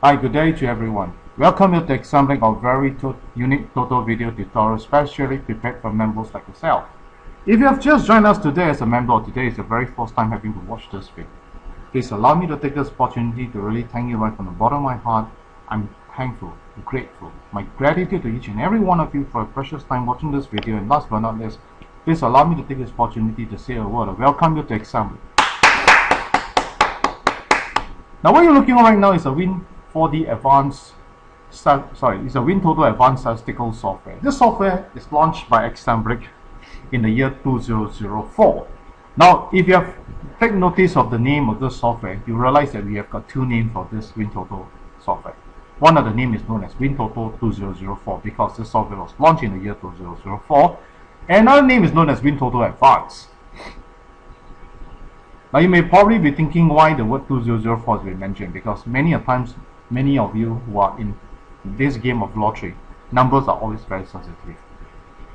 Hi, good day to everyone. Welcome to the Assemblix of very unique Toto video tutorial specially prepared for members like yourself. If you have just joined us today as a member, or today is your very first time having to watch this video, please allow me to take this opportunity to really thank you right from the bottom of my heart. I'm thankful, grateful. My gratitude to each and every one of you for a precious time watching this video, and last but not least, please allow me to take this opportunity to say a word of welcome you to Assemblix. Now what you're looking at right now is a WinToto Advance Statistical Software. This software is launched by Assemblix in the year 2004. Now, if you have taken notice of the name of this software, you realize that we have got two names for this WinToto software. One of the name is known as WinToto 2004 because this software was launched in the year 2004. And another name is known as WinToto Advance. Now you may probably be thinking why the word 2004 has been mentioned, because many of you who are in this game of lottery, numbers are always very sensitive.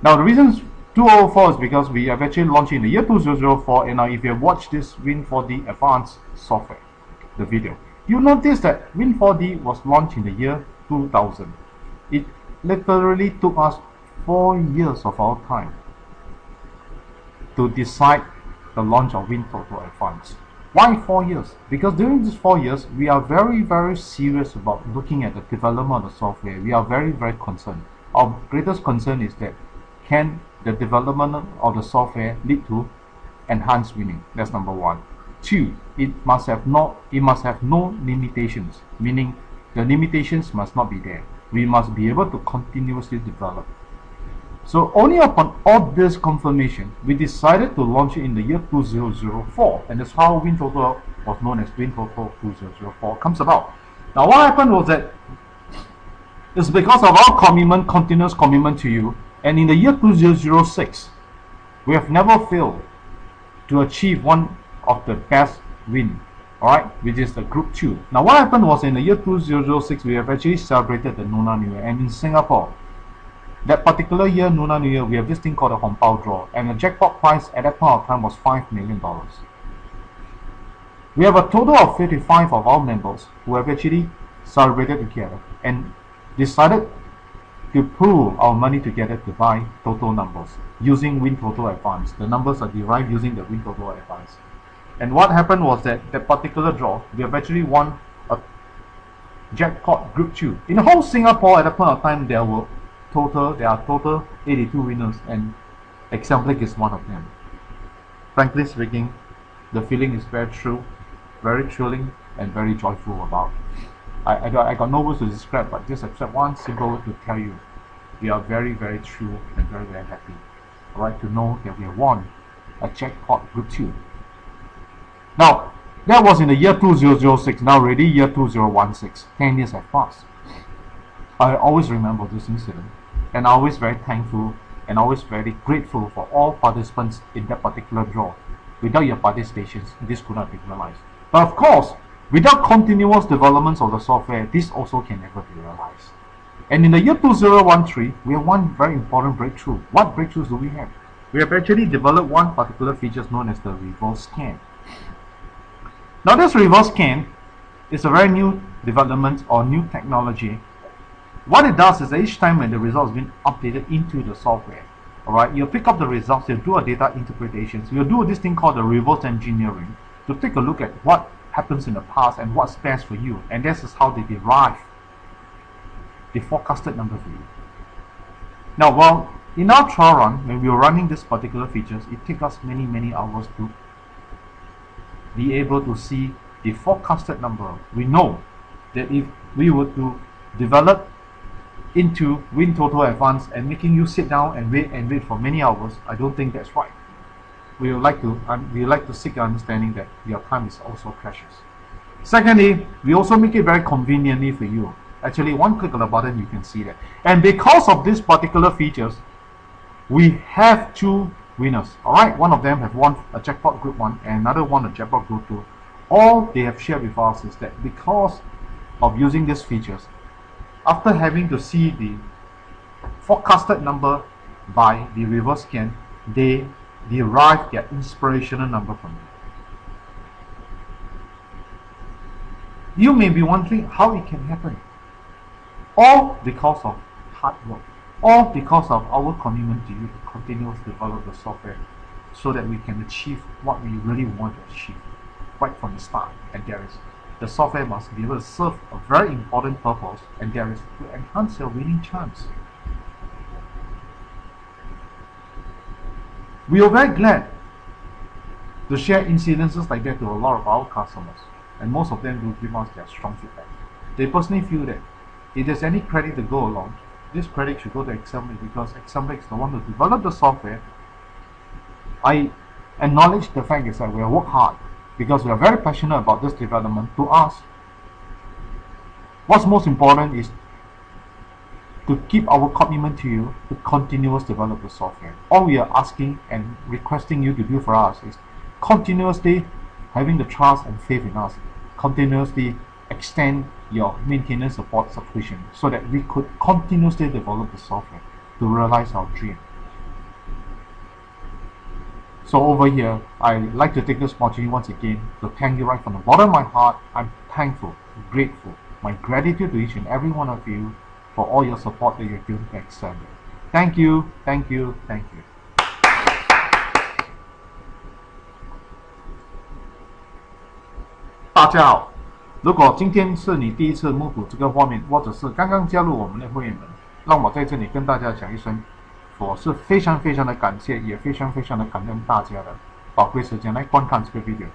Now the reasons 2004 is because we have actually launched in the year 2004, and now if you have watched this WinToto Advance software, the video, you notice that WinToto was launched in the year 2000. It literally took us 4 years of our time to decide the launch of WinToto Advance. Why 4 years? Because during these 4 years, we are very serious about looking at the development of the software. We are very concerned. Our greatest concern is that can the development of the software lead to enhanced winning? That's number one. Two, it must have no limitations, meaning the limitations must not be there. We must be able to continuously develop. So only upon all this confirmation, we decided to launch it in the year 2004, and that's how WinToto was known as WinToto 2004 comes about. Now what happened was that it's because of our commitment, continuous commitment to you, and in the year 2006, we have never failed to achieve one of the best win, alright, which is the Group 2. Now what happened was in the year 2006, we have actually celebrated the Lunar New Year, and in Singapore, that particular year, Lunar New Year, we have this thing called a Hong Bao draw, and the jackpot prize at that point of time was $5 million. We have a total of 55 of our members who have actually celebrated together and decided to pool our money together to buy Toto numbers using WinToto Advance. The numbers are derived using the WinToto Advance. And what happened was that particular draw, we have actually won a jackpot Group 2. In the whole Singapore at that point of time, there are total 82 winners, and Assemblix is one of them. Frankly speaking, the feeling is very true, very thrilling, and very joyful about. I got no words to describe, but just except one simple word to tell you, we are very true and very happy. Alright, to know that we have won a jackpot Group 2. Now, that was in the year 2006, now already year 2016. 10 years have passed. I always remember this incident, and always very thankful and always very grateful for all participants in that particular draw. Without your participations, this could not be realized. But of course, without continuous developments of the software, this also can never be realized. And in the year 2013, we have one very important breakthrough. What breakthroughs do we have? We have actually developed one particular feature known as the reverse scan. Now this reverse scan is a very new development or new technology. What it does is that each time when the result has been updated into the software, alright, you'll pick up the results, you'll do a data interpretations, you'll do this thing called the reverse engineering to take a look at what happens in the past and what's best for you, and this is how they derive the forecasted number for you. Now, well, in our trial run, when we were running this particular features, it took us many hours to be able to see the forecasted number. We know that if we were to develop into WinToto Advance and making you sit down and wait for many hours, I don't think that's right. We would like to seek understanding that your time is also precious. Secondly, we also make it very conveniently for you. Actually, one click of the button, you can see that. And because of these particular features, we have two winners. Alright, one of them have won a jackpot Group 1 and another won a jackpot Group 2. All they have shared with us is that because of using these features, after having to see the forecasted number by the reverse scan, they derive their inspirational number from it. You may be wondering how it can happen. All because of hard work. All because of our commitment to you to continuously develop the software so that we can achieve what we really want to achieve right from the start. And there is, the software must be able to serve a very important purpose, and there is to enhance your winning chance. We are very glad to share incidences like that to a lot of our customers, and most of them will give us their strong feedback. They personally feel that if there's any credit to go along, this credit should go to Assemblix, because Assemblix is the one who developed the software. I acknowledge the fact is that we have worked hard because we are very passionate about this development. To us, what's most important is to keep our commitment to you to continuously develop the software. All we are asking and requesting you to do for us is continuously having the trust and faith in us, continuously extend your maintenance support subscription so that we could continuously develop the software to realize our dream. So over here, I'd like to take this opportunity once again to thank you right from the bottom of my heart. I'm thankful, grateful, my gratitude to each and every one of you for all your support that you're giving to Assemblix. Thank you, thank you, thank you. 大家好，如果今天是你第一次目睹这个画面，或者是刚刚加入我们的会员们，让我在这里跟大家讲一声，我是非常的感谢，也非常的感恩大家的宝贵时间来观看这个 video。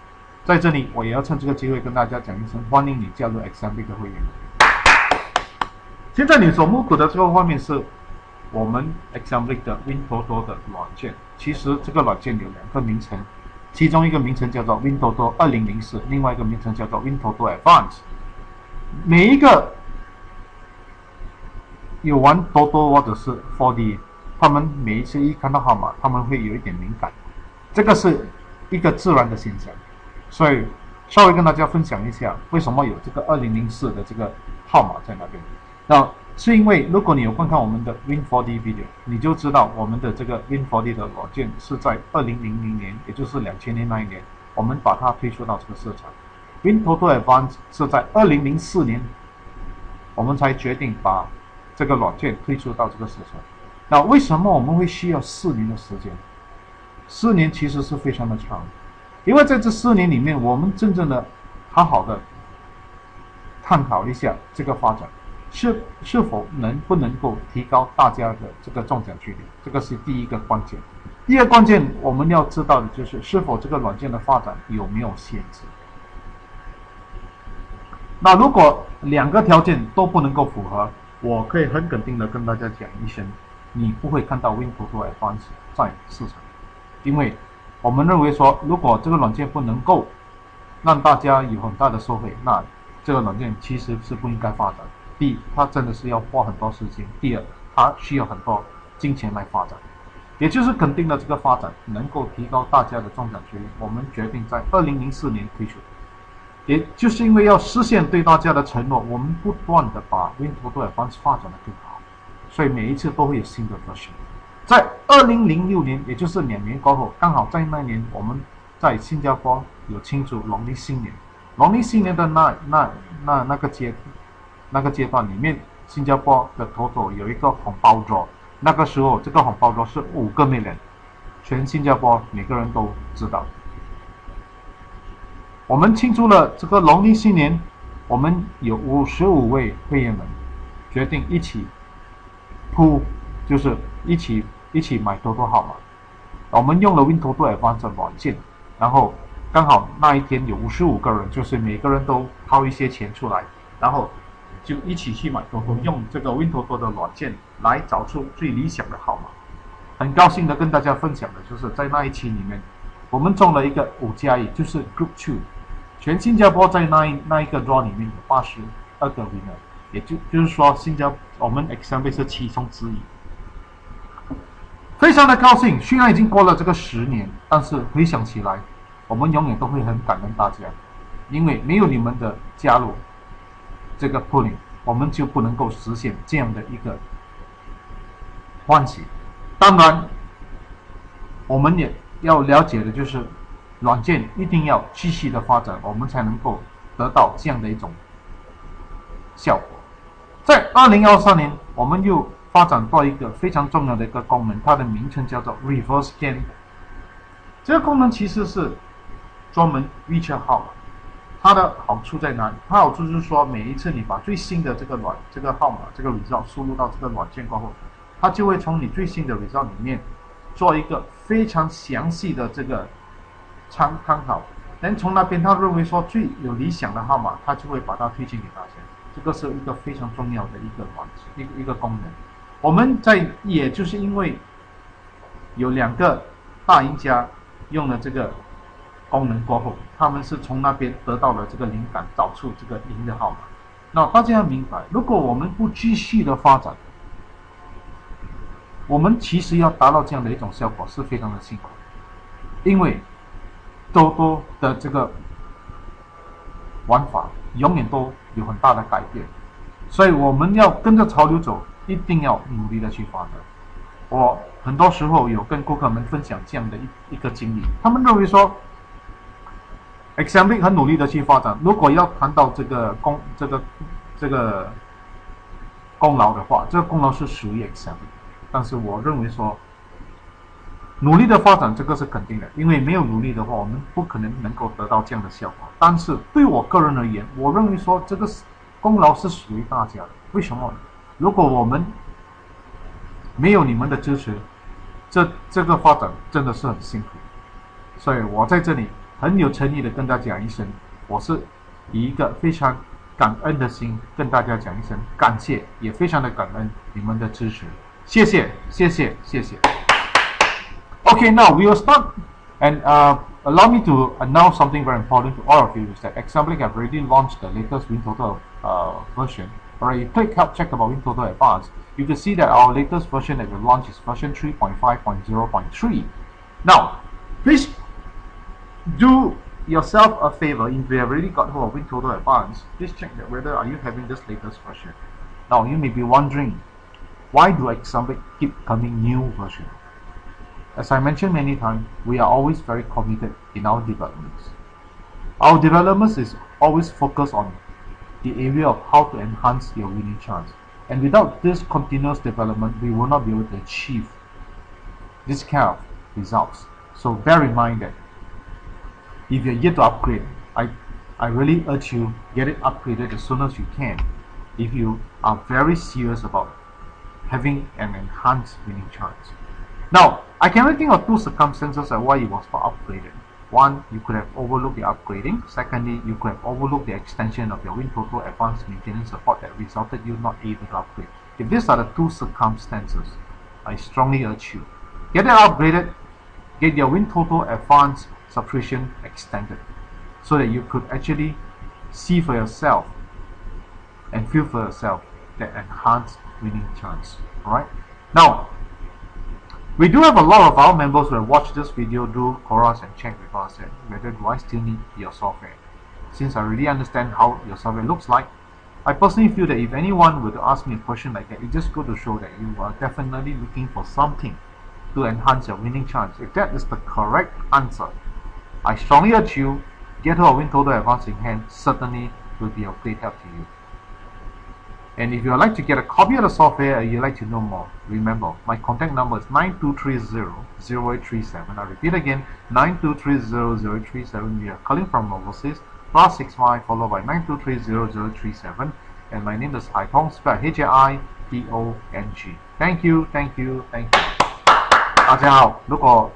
在这里，我也要趁这个机会跟大家讲一声，欢迎你加入 Assemblix 的会员。现在你所目睹的这个画面是我们 Assemblix 的 WinToto 的软件。其实这个软件有两个名称，其中一个名称叫做 WinToto 2004，另外一个名称叫做 WinToto Advance。每一个有玩 Toto 或者是 4D， 他们每一次一看到号码，他们会有一点敏感，这个是一个自然的现象。所以稍微跟大家分享一下，为什么有这个2004的这个号码在那边。那是因为如果你有观看我们的 Win4D video， 你就知道我们的这个 Win4D 的软件是在2000年，也就是2000年那一年，我们把它推出到这个市场。WinToto Advance 是在2004年，我们才决定把这个软件推出到这个市场。那为什么我们会需要4年的时间？4年其实是非常的长，因为在这4年里面，我们真正的好好的探讨一下这个发展。是否不能够提高大家的这个中奖几率，这个是第一个关键。第二关键我们要知道的就是是否这个软件的发展有没有限制。那如果两个条件都不能够符合，我可以很肯定的跟大家讲一声，你不会看到 WinToto Advance 在市场，因为我们认为说，如果这个软件不能够让大家有很大的收费，那这个软件其实是不应该发展。第一，它真的是要花很多时间；第二，它需要很多金钱来发展。也就是肯定了这个发展能够提高大家的中奖几率，我们决定在2004年推出。也就是因为要实现对大家的承诺，我们不断的把 WinToto Advance 发展的更好，所以每一次都会有新的 version。在2006年，也就是2年过后，刚好在那年我们在新加坡有庆祝农历新年。农历新年的那个阶段里面，新加坡的 Toto 有一个红包 draw， 那个时候这个红包 draw 是5个 million， 全新加坡每个人都知道。我们庆祝了这个农历新年，我们有55位会员们决定一起就是一起买 Toto 号码。我们用了 WinToto Advance 软件，然后刚好那一天有55个人，就是每个人都掏一些钱出来，然后就一起去买 Toto， 用这个 WinToto 的软件来找出最理想的号码。很高兴的跟大家分享的就是在那一期里面，我们中了一个5+1，就是 Group 2， 全新加坡在那一个 draw 里面有82个 winner， 也就是说我们 Assemblix 是其中之一。非常的高兴，虽然已经过了这个10年，但是回想起来，我们永远都会很感恩大家，因为没有你们的加入，这个 pulling 我们就不能够实现这样的一个欢喜。当然我们也要了解的就是软件一定要继续的发展，我们才能够得到这样的一种效果。在2013年，我们又发展到一个非常重要的一个功能，它的名称叫做 Reverse Scan。这个功能其实是专门预测号码。它的好处在哪里？它好处就是说，每一次你把最新的这个号码这个 result 输入到这个软件过后，它就会从你最新的 result 里面做一个非常详细的这个参考，然后从那边他认为说最有理想的号码，他就会把它推荐给大家。这个是一个非常重要的一个功能。我们也就是因为有2个大赢家用了这个功能过后，他们是从那边得到了这个灵感，找出这个赢的号码。那大家要明白，如果我们不继续的发展，我们其实要达到这样的一种效果是非常的辛苦，因为Toto的这个玩法永远都有很大的改变，所以我们要跟着潮流走，一定要努力的去发展。我很多时候有跟顾客们分享这样的一个经历，他们认为说 Assemblix 很努力的去发展，如果要谈到这个功劳的话，这个功劳是属于 Assemblix， 但是我认为说努力的发展这个是肯定的，因为没有努力的话，我们不可能够得到这样的效果。但是对我个人而言，我认为说这个功劳是属于大家的。为什么呢？如果我们没有你们的支持，这个发展真的是很辛苦。所以我在这里很有诚意的跟大家讲一声，我是以一个非常感恩的心跟大家讲一声感谢，也非常的感恩你们的支持，谢谢。Okay, now we will start, and allow me to announce something very important to all of you, is that Assemblix have already launched the latest WinToto version. Alright, you click help check about WinToto Advance, you can see that our latest version that we launched is version 3.5.0.3. Now, please do yourself a favor. If you have already got hold of WinToto Advance, please check that whether are you having this latest version. Now, you may be wondering, why do Assemblix keep coming new version? As I mentioned many times, we are always very committed in our developments. Our developments is always focused on the area of how to enhance your winning chance. And without this continuous development, we will not be able to achieve this kind of results. So bear in mind that if you're yet to upgrade, I really urge you get it upgraded as soon as you can if you are very serious about having an enhanced winning chance. Now, I can only think of 2 circumstances why it was not upgraded. One, you could have overlooked the upgrading. Secondly, you could have overlooked the extension of your WinToto Advanced maintenance support that resulted you not able to upgrade. If these are the 2 circumstances, I strongly urge you, get it upgraded, get your WinToto Advanced subscription extended, so that you could actually see for yourself and feel for yourself that enhanced winning chance. Alright? Now, we do have a lot of our members who have watched this video do chorus and check with us whether do I still need your software. Since I really understand how your software looks like, I personally feel that if anyone were to ask me a question like that, it just goes to show that you are definitely looking for something to enhance your winning chance. If that is the correct answer, I strongly urge you, get hold of WinToto Advance in hand, certainly will be of great help to you. And if you would like to get a copy of the software or you'd like to know more, remember, my contact number is 9230-0837. I repeat again, 9230-0837. We are calling from overseas, +65 followed by 9230-0837. And my name is Hai Tong, spelled H-A-I-T-O-N-G. Thank you. 大家好，如果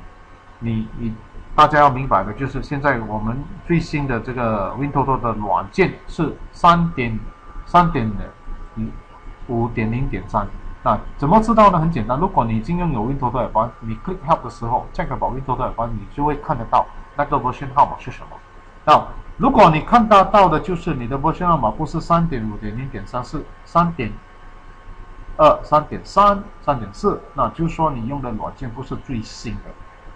大家要明白的就是，现在我们最新的这个 WinToto 的软件是5.0.3。那怎么知道呢？很简单，如果你已经拥有 WinToto Advance， 你 click help 的时候 check about WinToto Advance， 你就会看得到那个 version 号码是什么。那如果你看得到的就是你的 version 号码不是 3.5.0.3， 是 3.2、3.3、3.4， 那就是说你用的软件不是最新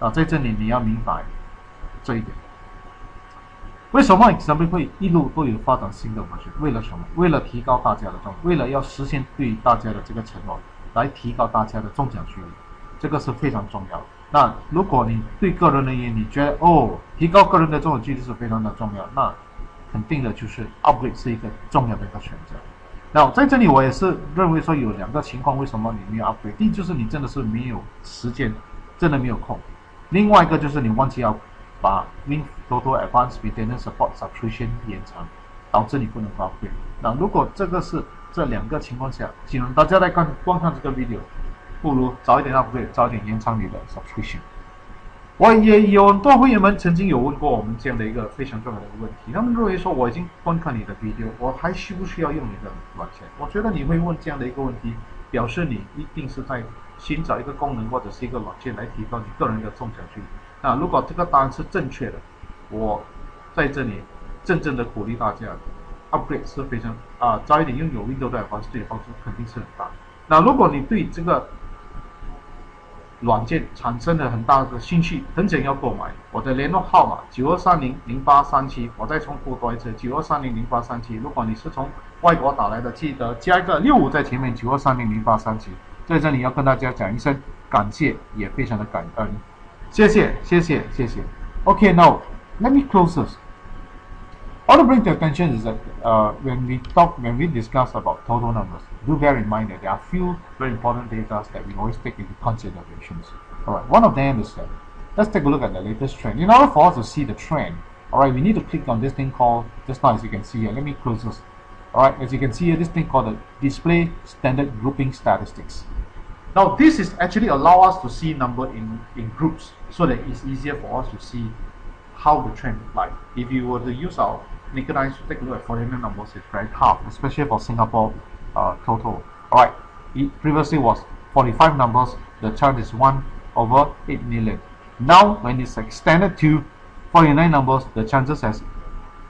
的。在这里你要明白这一点。为什么 Assemblix 会一路都有发展新的version？为了什么？为了提高大家的为了要实现对大家的这个承诺，来提高大家的中奖几率，这个是非常重要的。那如果你对个人而言，你觉得提高个人的中奖几率是非常的重要，那肯定的就是 upgrade 是一个重要的一个选择。那在这里我也是认为说有两个情况，为什么你没有 upgrade？ 第一就是你真的是没有时间，真的没有空；另外一个就是你忘记要把 WinToto Advance Maintenance Support Subscription 延长，导致你不能 upgrade。那如果这个是这两个情况下，请大家来观看这个 video， 不如早一点 upgrade， 早一点延长你的 subscription。我也有很多会员们曾经有问过我们这样的一个非常重要的问题，他们认为说我已经观看你的 video， 我还需不需要用你的软件？我觉得你会问这样的一个问题，表示你一定是在寻找一个功能或者是一个软件来提高你个人的中奖率。那如果这个答案是正确的，我在这里真正的鼓励大家 upgrade 是非常早一点拥有 WinToto Advance 对你帮助肯定是很大。那如果你对这个软件产生了很大的兴趣，很想要购买，我的联络号码92300837，我再重复多一次92300837。如果你是从外国打来的，记得加一个65在前面92300837。在这里要跟大家讲一声感谢，也非常的感恩，谢谢。Okay, now let me close this. I want to bring to attention is that when we discuss about total numbers, do bear in mind that there are few very important data that we always take into considerations. Alright, one of them is that let's take a look at the latest trend. In order for us to see the trend, alright, we need to click on this thing called, just now as you can see here, let me close this. Alright, as you can see here, this thing called the display standard grouping statistics. Now this is actually allow us to see number in groups so that it's easier for us to see how the trend like. If you were to use our naked eyes to take a look at foreigner numbers, it's very tough, especially for Singapore total. Alright, it previously was 45 numbers, the chart is 1/8 million. Now when it's extended to 49 numbers, the chances has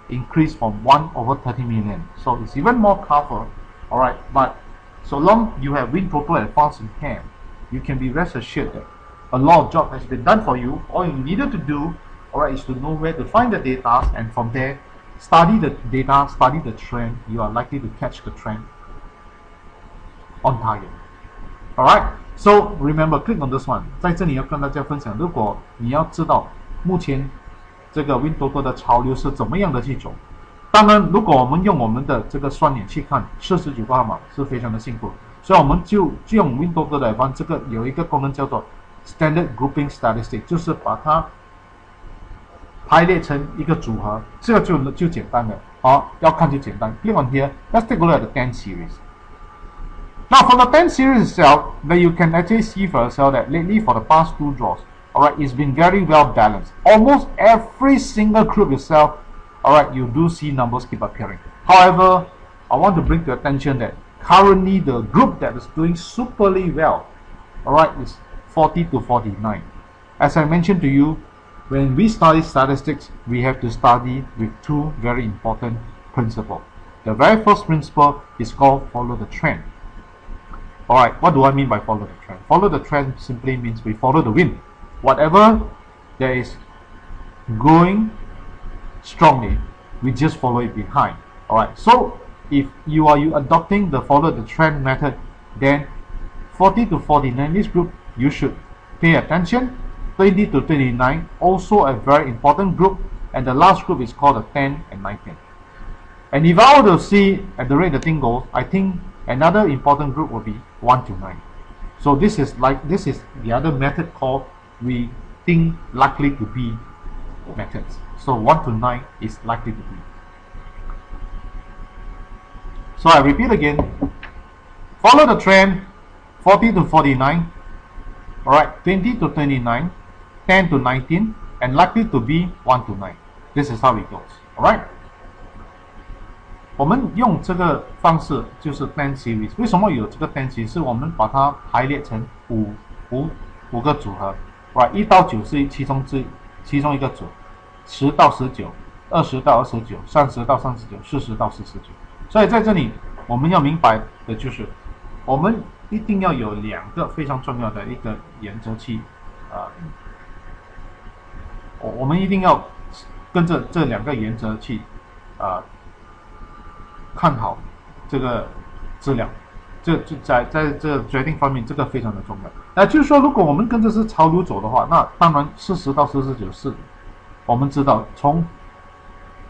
increased from 1/30 million. So it's even more tougher. Alright, but so long you have WinToto Advance in hand, you can be rest assured that a lot of job has been done for you. All you needed to do, alright, is to know where to find the data, and from there study the data, study the trend. You are likely to catch the trend on target. Alright, so remember, click on this one. 在这里要跟大家分享，如果你要知道目前这个 WinToto 的潮流是怎么样的去走，当然如果我们用我们的这个双眼去看49个号码是非常的辛苦，所以我们就用 WinToto 的 Advance 这个有一个功能叫做 Standard Grouping Statistics， 就是把它排列成一个组合，这个就简单了。好，要看就简单。Click on here. Let's take a look at the 10 series. Now for the 10 series itself, that you can actually see for yourself that lately for the past 2 draws, alright, it's been very well balanced. Almost every single group itself, alright, you do see numbers keep appearing. However, I want to bring to attention that currently the group that is doing superly well, alright, is 40 to 49. As I mentioned to you, when we study statistics, we have to study with 2 very important principles. The very first principle is called follow the trend. Alright, what do I mean by follow the trend? Follow the trend simply means we follow the wind. Whatever there is going strongly, we just follow it behind. Alright, so if you are adopting the follow the trend method, then 40 to 49, this group you should pay attention. 20 to 29, also a very important group, and the last group is called the 10 and 19. And if I were to see at the rate the thing goes, I think another important group will be 1 to 9. So this is the other method called we think likely to be methods. So 1 to 9 is likely to be. So I repeat again, follow the trend 40 to 49, alright, 20 to 29, 10 to 19, and likely to be 1 to 9. This is how it goes. Alright? 我们用这个方式就是 10 series。为什么有这个 10 series？ 是我们把它排列成五个组合。Right， 1到9是其中一个组，10到19、20到29、30到39、40到49。所以在这里我们要明白的就是，我们一定要有2个非常重要的一个原则去我们一定要跟着这2个原则去看好这个质量，在这决定方面，这个非常的重要。那就是说，如果我们跟着是潮流走的话，那当然40到49是我们知道从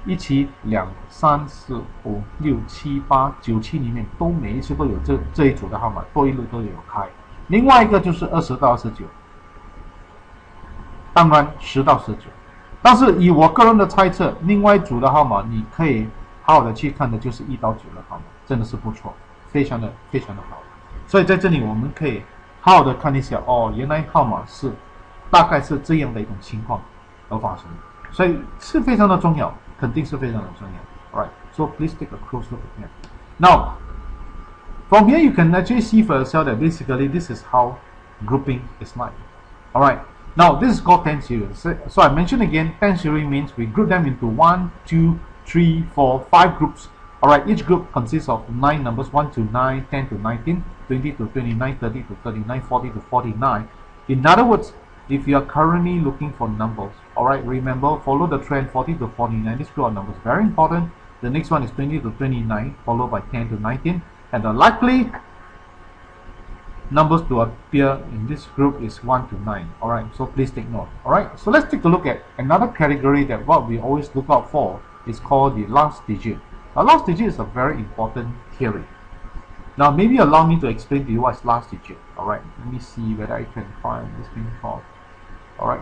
1期、2、3、4、5、6、7、8、9期里面都每一次都有这一组的号码，都一路都有开。另外一个就是20到29，当然10到19。但是以我个人的猜测，另外一组的号码你可以好好的去看的就是1到9的号码，真的是不错，非常的好。所以在这里我们可以好好的看一下，哦，原来号码是大概是这样的一种情况而发生，所以是非常的重要，肯定是非常的重要。Alright, so please take a close look at it. Now, from here you can actually see for yourself that basically this is how grouping is like. Alright, now this is called 10 series. So I mentioned again, 10 series means we group them into 1, 2, 3, 4, 5 groups. Alright, each group consists of 9 numbers, 1 to 9, 10 to 19, 20 to 29, 30 to 39, 40 to 49. In other words, if you are currently looking for numbers, alright, remember, follow the trend 40 to 49, this group of numbers, very important. The next one is 20 to 29, followed by 10 to 19, and the likely numbers to appear in this group is 1 to 9. Alright, so please take note. Alright, so let's take a look at another category that what we always look out for is called the last digit. Now, last digit is a very important theory. Now, maybe allow me to explain to you what's last digit. Alright, let me see whether I can find this thing called. Alright,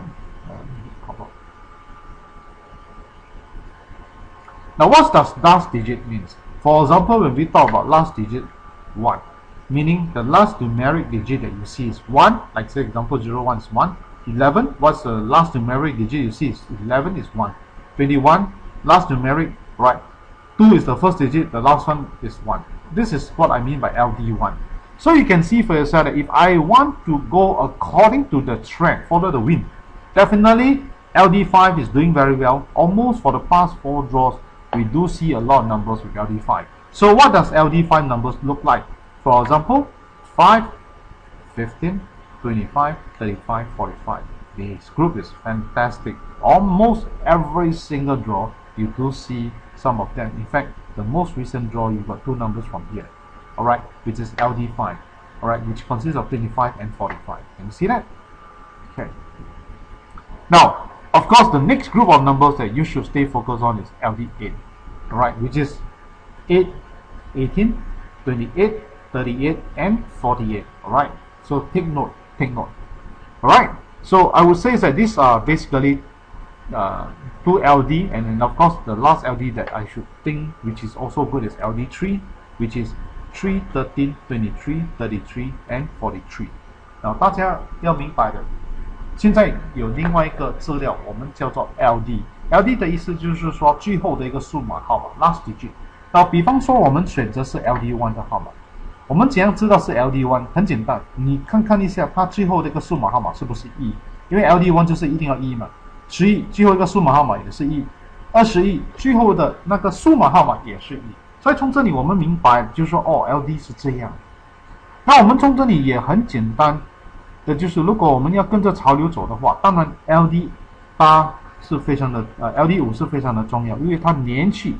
now what does last digit means? For example, when we talk about last digit 1, meaning the last numeric digit that you see is 1, like say example 01 is 1, 11, what's the last numeric digit you see is 11 is 1, 21, last numeric, right, 2 is the first digit, the last one is 1. This is what I mean by LD1. So you can see for yourself that if I want to go according to the trend, follow the wind, definitely LD5 is doing very well. Almost for the past 4 draws, we do see a lot of numbers with LD5. So what does LD5 numbers look like? For example, 5, 15, 25, 35, 45. This group is fantastic. Almost every single draw, you do see some of them. In fact, the most recent draw, you got 2 numbers from here. Alright, which is LD5. Alright, which consists of 25 and 45. Can you see that? Okay. Now, of course, the next group of numbers that you should stay focused on is LD8. Alright, which is 8, 18, 28, 38, and 48. Alright, so take note. Alright, so I would say that these are basically 2 LD, and then of course the last LD that I should think which is also good is LD3, which is 3, 13, 23, 33, and 43. Now 大家要明白的，现在有另外一个资料，我们叫做 LD。LD 的意思就是说最后的一个数码号码 last digit。那比方说我们选择是 LD1 的号码，我们怎样知道是 LD1？ 很简单，你看一下它最后的一个数码号码是不是1，因为 LD1 就是一定要1嘛。11最后一个数码号码也是1，21最后的那个数码号码也是1，所以从这里我们明白就是说哦 LD 是这样。那我们从这里也很简单的就是如果我们要跟着潮流走的话，当然 LD8 是非常的LD5 是非常的重要，因为它连续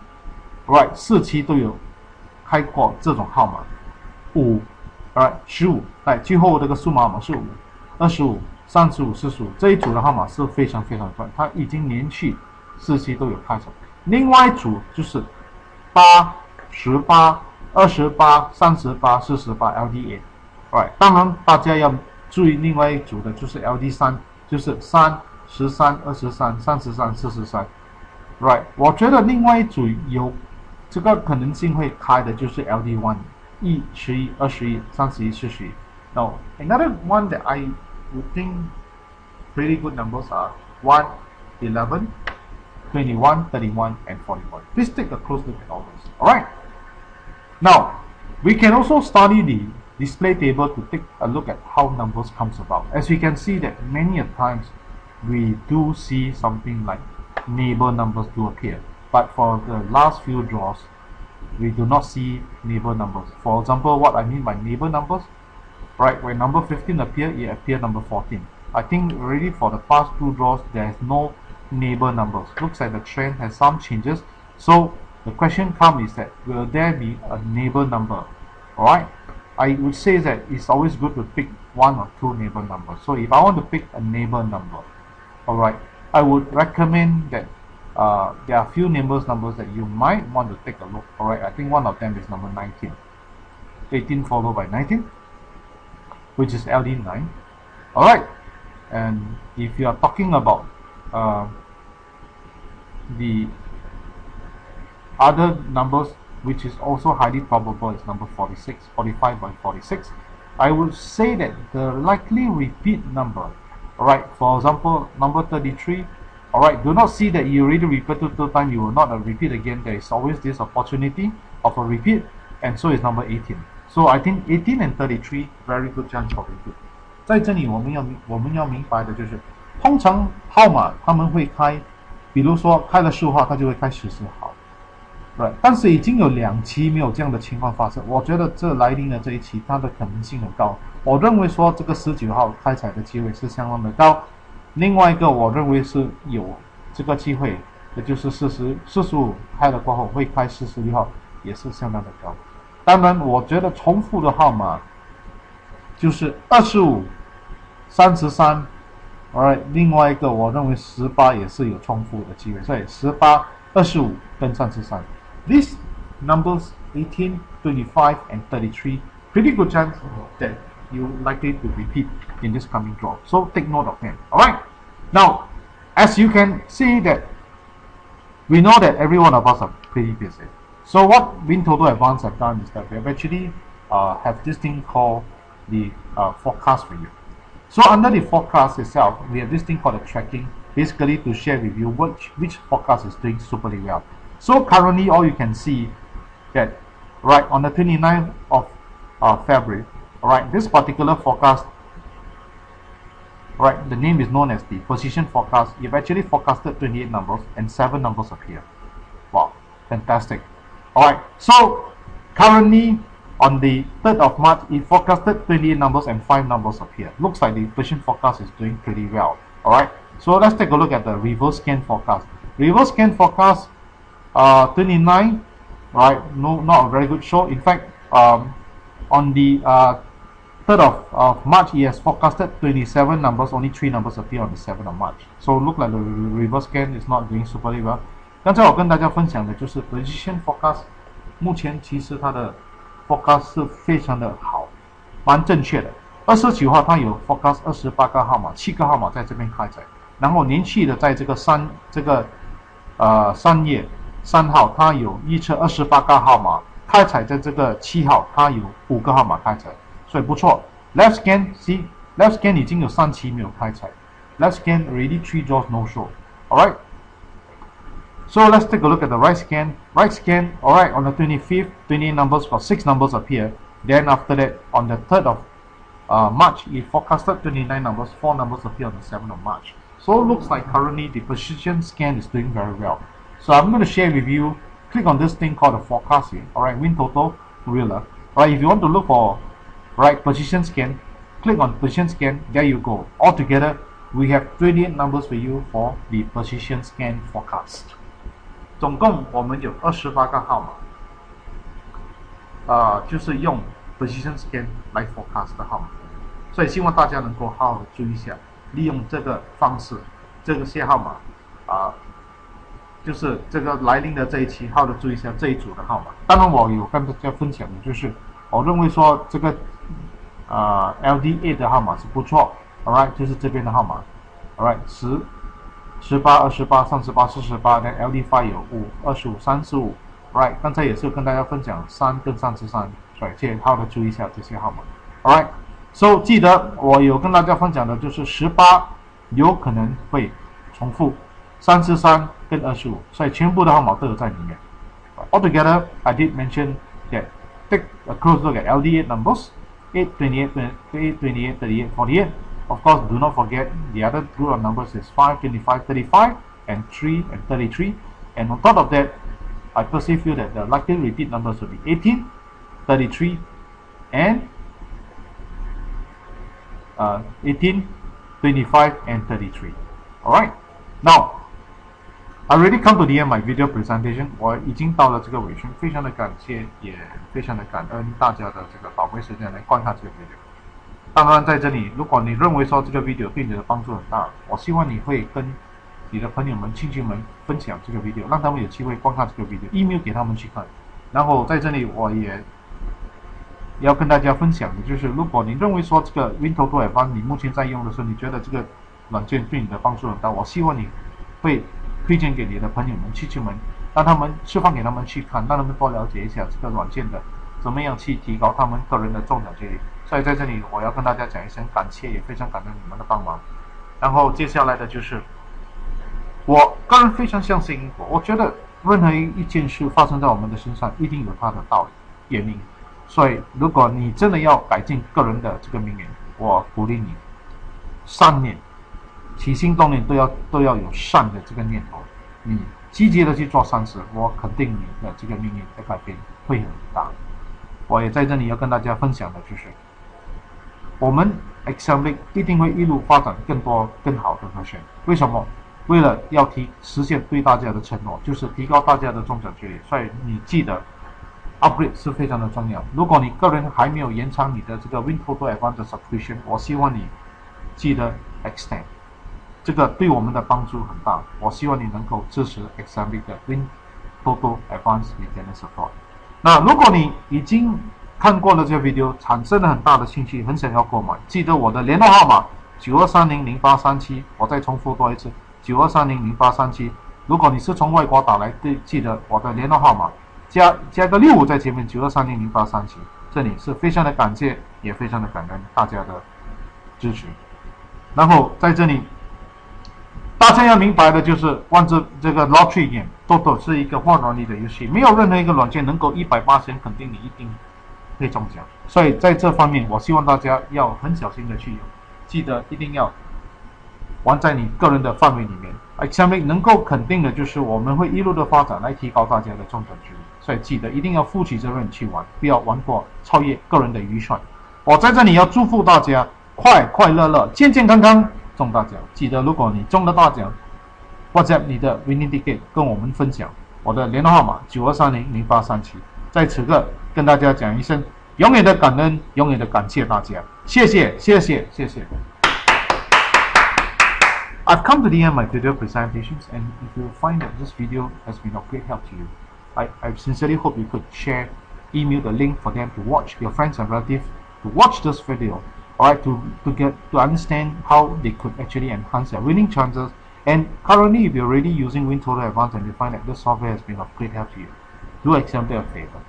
right 4期都有开过这种号码，5 right 15，对，最后这个数码号码是5 25 35、45这一组的号码是非常重要，它已经连续4期都有开手。另外一组就是8、18、28、38、48 LD8， right， 当然大家要注意另外一组的就是 LD3， 就是3、13、23、33、43 right， 我觉得另外一组有这个可能性会开的就是 LD1， 1、11、21、31、41。Now another one that I would think pretty good numbers are 1, 11, 21, 31, and 41. Please take a close look at all those. Alright. Now, we can also study the display table to take a look at how numbers comes about. As we can see that many a times we do see something like neighbor numbers do appear. But for the last few draws, we do not see neighbor numbers. For example, what I mean by neighbor numbers, right, when number 15 appear, it appear number 14. I think already for the past 2 draws, there is no neighbor numbers. Looks like the trend has some changes. So the question comes is that, will there be a neighbor number? Alright, I would say that it's always good to pick 1 or 2 neighbor numbers. So if I want to pick a neighbor number, alright, I would recommend that there are few numbers that you might want to take a look. Alright, I think one of them is number 19. 18 followed by 19, which is LD9. Alright, and if you are talking about the other numbers which is also highly probable is number 46, 45 by 46. I would say that the likely repeat number, alright, for example, number 33, alright, do not see that you already repeated 2 times, you will not repeat again. There is always this opportunity of a repeat, and so is number 18. So I think 18 and 33 very good chance for repeat. 在这里我们要明白的就是，通常号码他们会开，比如说开了15号，它就会开14号。对，但是已经有2期没有这样的情况发生，我觉得这来临的这一期它的可能性很高。我认为说这个19号开彩的机会是相当的高。另外一个我认为是有这个机会，也就是45开了过后会开46号，也是相当的高。当然，我觉得重复的号码就是25、33，另外一个我认为18也是有重复的机会，所以18、25跟33。These numbers 18, 25 and 33, pretty good chance that you're likely to repeat in this coming draw. So take note of them. Alright. Now, as you can see that we know that every one of us are pretty busy. So what WinToto Advance have done is that we have actually have this thing called the forecast for you. So under the forecast itself, we have this thing called the tracking, basically to share with you which forecast is doing superly well. So currently all you can see that right on the 29th of February, alright, this particular forecast, right, the name is known as the position forecast. You've actually forecasted 28 numbers and 7 numbers appear. Wow, fantastic. Alright, so currently on the 3rd of March, it forecasted 28 numbers and 5 numbers appear. Looks like the position forecast is doing pretty well. Alright, so let's take a look at the reverse scan forecast. Reverse scan forecast 29, right? No, not a very good show. In fact, on the 3rd of March, he has forecasted 27 numbers, only 3 numbers appear on the 7th of March. So look like the reverse scan is not doing superly well. 刚才我跟大家分享的就是 position forecast， 目前其实它的 forecast 是非常的好，蛮正确的。29号它有 forecast 28个号码，7个号码在这边开彩，然后连续的在这个3月3号，它有预测28个号码开彩，在这个7号，它有5个号码开彩，所以不错。Left scan see left scan 已经有3期没有开彩 ，left scan already 3 draws no show. Alright. So let's take a look at the right scan. Right scan, alright, on the 25th, 28 numbers got 6 numbers appear. Then after that, on the 3rd of March, it forecasted 29 numbers, 4 numbers appear on the 7th of March. So it looks like currently the position scan is doing very well. So I'm going to share with you, click on this thing called the forecast here, alright, WinToto Ruler. Alright, if you want to look for right position scan, click on position scan, there you go. Altogether, we have 28 numbers for you for the position scan forecast. 总共我们有28个号码，就是用 position scan 来 forecast 的号码，所以希望大家能够好好的注意一下，利用这个方式，这些号码就是这个来临的这一期，好好的注意一下这一组的号码。当然，我有跟大家分享的就是，我认为说这个LD8 的号码是不错 ，alright， 就是这边的号码 ，alright， 10、18、28、38、48，那 LD5 有5、25、35 ，right， 刚才也是跟大家分享3跟33，所以请好好的注意一下这些号码 ，alright。So 记得我有跟大家分享的就是18有可能会重复，33跟25，所以全部的号码都有在里面。Altogether, I did mention that take a close look at LD8 numbers, 8, 28, 28, 28, 38, 48. Of course, do not forget the other group of numbers is 5, 25, 35, and 3 and 33. And on top of that, I personally feel that the likely repeat numbers will be 18, 33, and 18, 25, and 33. Alright. Now, I already come to the end of my video presentation. 我已经到了这个尾声，非常的感谢，也非常的感恩大家的这个宝贵时间来观看这个 video。当然，在这里，如果你认为说这个 video 对你的帮助很大，我希望你会跟你的朋友们、亲戚们分享这个 video， 让他们有机会观看这个 video，email 给他们去看。然后在这里我也要跟大家分享的就是，如果你认为说这个 WinToto Advance 你目前在用的时候，你觉得这个软件对你的帮助很大，我希望你会推荐给你的朋友们、亲戚们，让他们释放给他们去看，让他们多了解一下这个软件的怎么样去提高他们个人的中奖几率。所以在这里我要跟大家讲一声感谢，也非常感恩你们的帮忙。然后接下来的就是我个人非常相信因果，我觉得任何一件事发生在我们的身上一定有它的道理原因。所以如果你真的要改进个人的这个命运，我鼓励你善念，起心动念都要有善的这个念头，你积极的去做善事，我肯定你的这个命运的改变会很大。我也在这里要跟大家分享的就是，我们 Assemblix 一定会一路发展更多更好的version。为什么？为了要实现对大家的承诺，就是提高大家的中奖几率。所以你记得 upgrade 是非常的重要。如果你个人还没有延长你的这个 WinToto Advance Subscription， 我希望你记得 extend， 这个对我们的帮助很大。我希望你能够支持 Assemblix 的 WinToto Advance Support。那如果你已经看过了这个 video， 产生了很大的兴趣，很想要购买，记得我的联络号码92300837，我再重复多一次92300837。如果你是从外国打来，记得我的联络号码加个65在前面92300837。这里是非常的感谢，也非常的感恩大家的支持。然后在这里大家要明白的就是玩这个 lottery game Toto 是一个换软力的游戏，没有任何一个软件能够180%肯定你一定会中奖。所以在这方面我希望大家要很小心的去用，记得一定要玩在你个人的范围里面。Assemblix 能够肯定的就是我们会一路的发展来提高大家的中奖几率，所以记得一定要负起责任去玩，不要玩过超越个人的预算。我在这里要祝福大家快快乐乐、健健康康中大奖。记得如果你中了大奖，WhatsApp 你的 winning ticket 跟我们分享，我的联络号码92300837。在此刻跟大家讲一声永远的感恩，永远的感谢大家，谢谢谢谢谢谢。I've come to the end of my video presentations, and if you find that this video has been of great help to you, I sincerely hope you could share, email the link for them to watch, your friends and relatives to watch this video, alright, to understand how they could actually enhance their winning chances. And currently, if you're already using WinToto Advance and you find that this software has been of great help to you, do Assemblix a favor.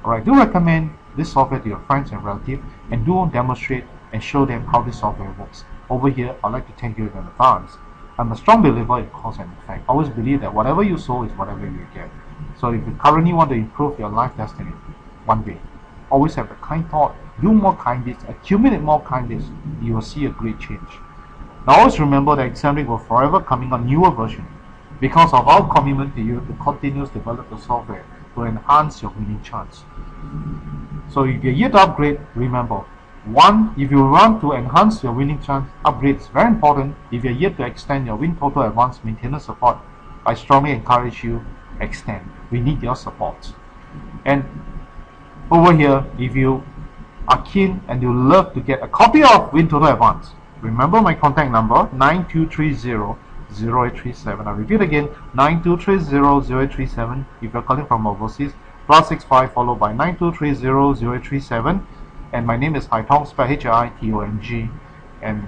Alright, do recommend this software to your friends and relatives, and do demonstrate and show them how this software works. Over here, I'd like to thank you in advance. I'm a strong believer in cause and effect. I always believe that whatever you sow is whatever you get. So if you currently want to improve your life destiny, one way, always have a kind thought, do more kind deeds, accumulate more kind deeds, you will see a great change. Now always remember that Assemblix will forever coming on newer version because of our commitment to you to continuously develop the software to enhance your winning chance. So if you're yet to upgrade, remember, one, if you want to enhance your winning chance, upgrade is very important. If you're yet to extend your WinToto Advance maintenance support, I strongly encourage you extend. We need your support. And over here, if you are keen and you love to get a copy of WinToto Advance, remember my contact number 9230-0837. I repeat again, 9230-0837. If you're calling from overseas, +65 followed by 9230-0837. And my name is Hai Tong, spelled H-I-T-O-N-G. And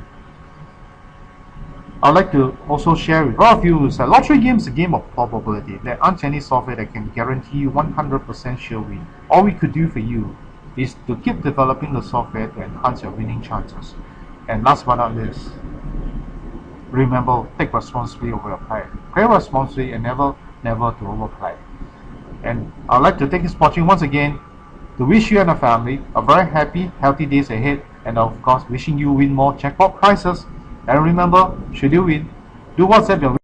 I'd like to also share with all of you that lottery game is a game of probability. There aren't any software that can guarantee you 100% sure win. All we could do for you is to keep developing the software to enhance your winning chances. And last but not least, remember, take responsibility over your play. Play responsibly and never to overplay. And I'd like to take this opportunity once again to wish you and your family a very happy, healthy days ahead, and of course wishing you win more jackpot prizes. And remember, should you win, do WhatsApp your